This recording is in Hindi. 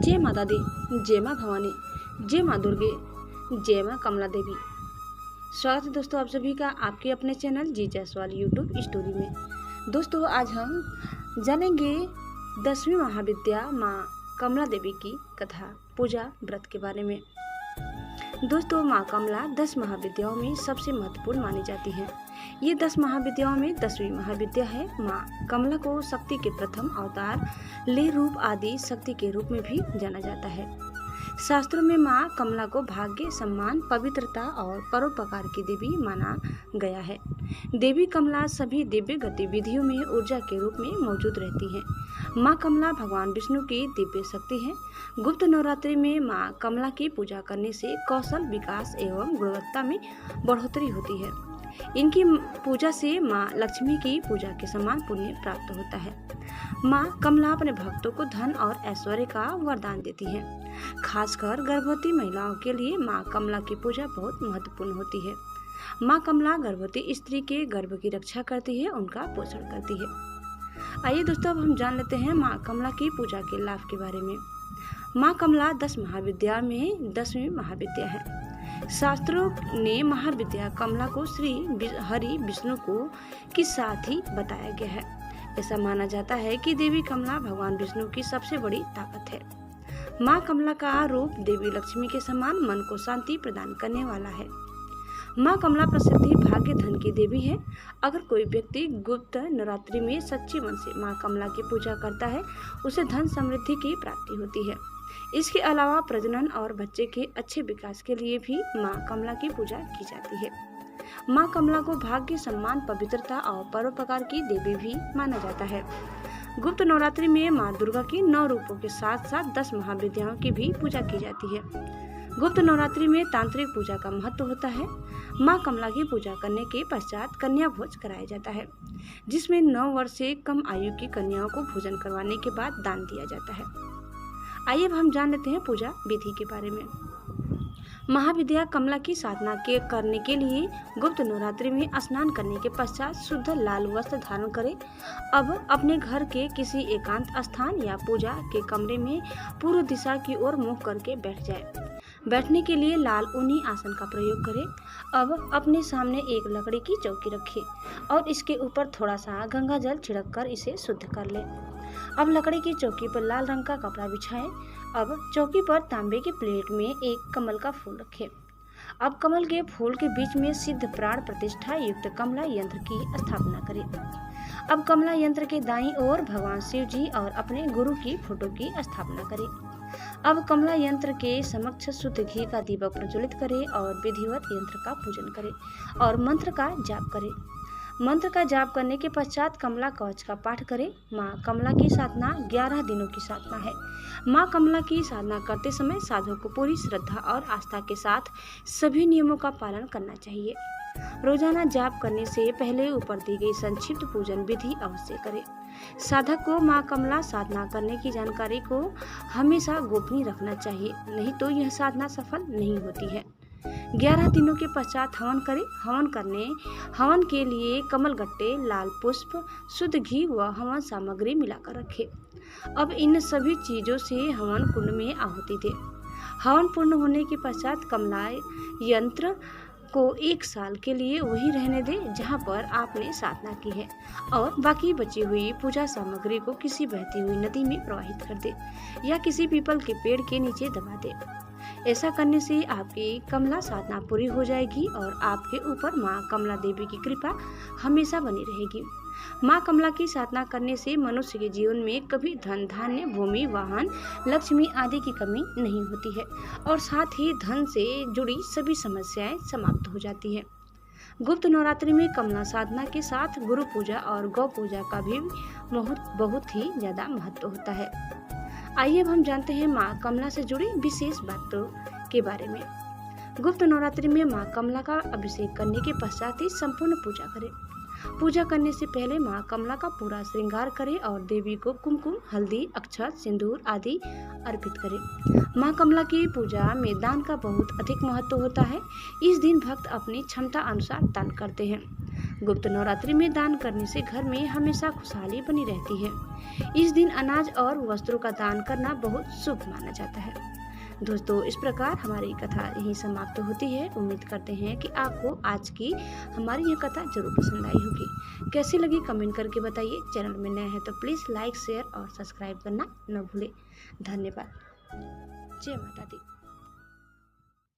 जय माता दी, जय माँ भवानी, जय माँ दुर्गे, जय माँ कमला देवी। स्वागत है दोस्तों आप सभी का आपके अपने चैनल जी जायसवाल यूट्यूब स्टोरी में। दोस्तों आज हम जानेंगे 10वीं महाविद्या माँ कमला देवी की कथा, पूजा, व्रत के बारे में। दोस्तों माँ कमला 10 महाविद्याओं में सबसे महत्वपूर्ण मानी जाती है। ये 10 महाविद्याओं में 10वीं महाविद्या है। माँ कमला को शक्ति के प्रथम अवतार, ले रूप आदि शक्ति के रूप में भी जाना जाता है। शास्त्रों में माँ कमला को भाग्य, सम्मान, पवित्रता और परोपकार की देवी माना गया है। देवी कमला सभी दिव्य गतिविधियों में ऊर्जा के रूप में मौजूद रहती है। माँ कमला भगवान विष्णु की दिव्य शक्ति है। गुप्त नवरात्रि में माँ कमला की पूजा करने से कौशल विकास एवं गुणवत्ता में बढ़ोतरी होती है। इनकी पूजा से माँ लक्ष्मी की पूजा के समान पुण्य प्राप्त होता है। माँ कमला अपने भक्तों को धन और ऐश्वर्य का वरदान देती है। खासकर गर्भवती महिलाओं के लिए माँ कमला की पूजा बहुत महत्वपूर्ण होती है। माँ कमला गर्भवती स्त्री के गर्भ की रक्षा करती है, उनका पोषण करती है। आइए दोस्तों अब हम जान लेते हैं माँ कमला की पूजा के लाभ के बारे में। माँ कमला 10 महाविद्या में 10वीं महाविद्या है। शास्त्रों ने महाविद्या कमला को श्री हरि विष्णु को के साथ ही बताया गया है। ऐसा माना जाता है कि देवी कमला भगवान विष्णु की सबसे बड़ी ताकत है। माँ कमला का रूप देवी लक्ष्मी के समान मन को शांति प्रदान करने वाला है। माँ कमला प्रसिद्धि भाग्य धन की देवी है। अगर कोई व्यक्ति गुप्त नवरात्रि में सच्चे मन से माँ कमला की पूजा करता है, उसे धन समृद्धि की प्राप्ति होती है। इसके अलावा प्रजनन और बच्चे के अच्छे विकास के लिए भी माँ कमला की पूजा की जाती है। माँ कमला को भाग्य, सम्मान, पवित्रता और परोपकार की देवी भी माना जाता है। गुप्त नवरात्रि में माँ दुर्गा की 9 रूपों के साथ साथ 10 महाविद्याओं की भी पूजा की जाती है। गुप्त नवरात्रि में तांत्रिक पूजा का महत्व होता है। माँ कमला की पूजा करने के पश्चात कन्या भोज कराया जाता है, जिसमें 9 वर्ष से कम आयु की कन्याओं को भोजन करवाने के बाद दान दिया जाता है। आइए अब हम जान लेते हैं पूजा विधि के बारे में। महाविद्या कमला की साधना के करने के लिए गुप्त नवरात्रि में स्नान करने के पश्चात शुद्ध लाल वस्त्र धारण करें। अब अपने घर के किसी एकांत स्थान या पूजा के कमरे में पूर्व दिशा की ओर मुख करके बैठ जाए। बैठने के लिए लाल ऊनी आसन का प्रयोग करें। अब अपने सामने एक लकड़ी की चौकी रखें और इसके ऊपर थोड़ा सा गंगा जल छिड़क कर इसे शुद्ध कर लें। अब लकड़ी की चौकी पर लाल रंग का कपड़ा बिछाएं। अब चौकी पर तांबे की प्लेट में एक कमल का फूल रखें। अब कमल के फूल के बीच में सिद्ध प्राण प्रतिष्ठा युक्त कमला यंत्र की स्थापना करें। अब कमला यंत्र के दाईं ओर भगवान शिव जी और अपने गुरु की फोटो की स्थापना करें। अब कमला यंत्र के समक्ष शुद्ध घी का दीपक प्रज्वलित करें और विधिवत यंत्र का पूजन करें और मंत्र का जाप करें। मंत्र का जाप करने के पश्चात कमला कवच का पाठ करें। माँ कमला की साधना 11 दिनों की साधना है। माँ कमला की साधना करते समय साधक को पूरी श्रद्धा और आस्था के साथ सभी नियमों का पालन करना चाहिए। रोजाना जाप करने से पहले ऊपर दी गई संक्षिप्त पूजन विधि अवश्य करें। साधक को माँ कमला साधना करने की जानकारी को हमेशा गोपनीय रखना चाहिए, नहीं तो यह साधना सफल नहीं होती है। 11 दिनों के पश्चात हवन करें। हवन के लिए कमल गट्टे, लाल पुष्प, शुद्ध घी व हवन सामग्री मिलाकर रखें। अब इन सभी चीजों से हवन कुंड में आहुति दें। हवन पूर्ण होने के पश्चात कमला यंत्र को 1 साल के लिए वही रहने दें जहां पर आपने साधना की है और बाकी बची हुई पूजा सामग्री को किसी बहती हुई नदी में प्रवाहित कर दे या किसी पीपल के पेड़ के नीचे दबा दे। ऐसा करने से आपकी कमला साधना पूरी हो जाएगी और आपके ऊपर माँ कमला देवी की कृपा हमेशा बनी रहेगी। माँ कमला की साधना करने से मनुष्य के जीवन में कभी धन, धान्य, भूमि, वाहन, लक्ष्मी आदि की कमी नहीं होती है और साथ ही धन से जुड़ी सभी समस्याएं समाप्त हो जाती है। गुप्त नवरात्रि में कमला साधना के साथ गुरु पूजा और गौ पूजा का भी बहुत ही ज्यादा महत्व होता है। आइए अब हम जानते हैं माँ कमला से जुड़ी विशेष बातों के बारे में। गुप्त नवरात्रि में माँ कमला का अभिषेक करने के पश्चात ही संपूर्ण पूजा करें। पूजा करने से पहले माँ कमला का पूरा श्रृंगार करें और देवी को कुमकुम, हल्दी, अक्षत, सिंदूर आदि अर्पित करें। माँ कमला की पूजा में दान का बहुत अधिक महत्व होता है। इस दिन भक्त अपनी क्षमता अनुसार दान करते हैं। गुप्त नवरात्रि में दान करने से घर में हमेशा खुशहाली बनी रहती है। इस दिन अनाज और वस्त्रों का दान करना बहुत शुभ माना जाता है। दोस्तों, इस प्रकार हमारी कथा यहीं समाप्त होती है। उम्मीद करते हैं कि आपको आज की हमारी यह कथा जरूर पसंद आई होगी। कैसी लगी कमेंट करके बताइए। चैनल में नए हैं तो प्लीज़ लाइक, शेयर और सब्सक्राइब करना न भूलें। धन्यवाद। जय माता दी।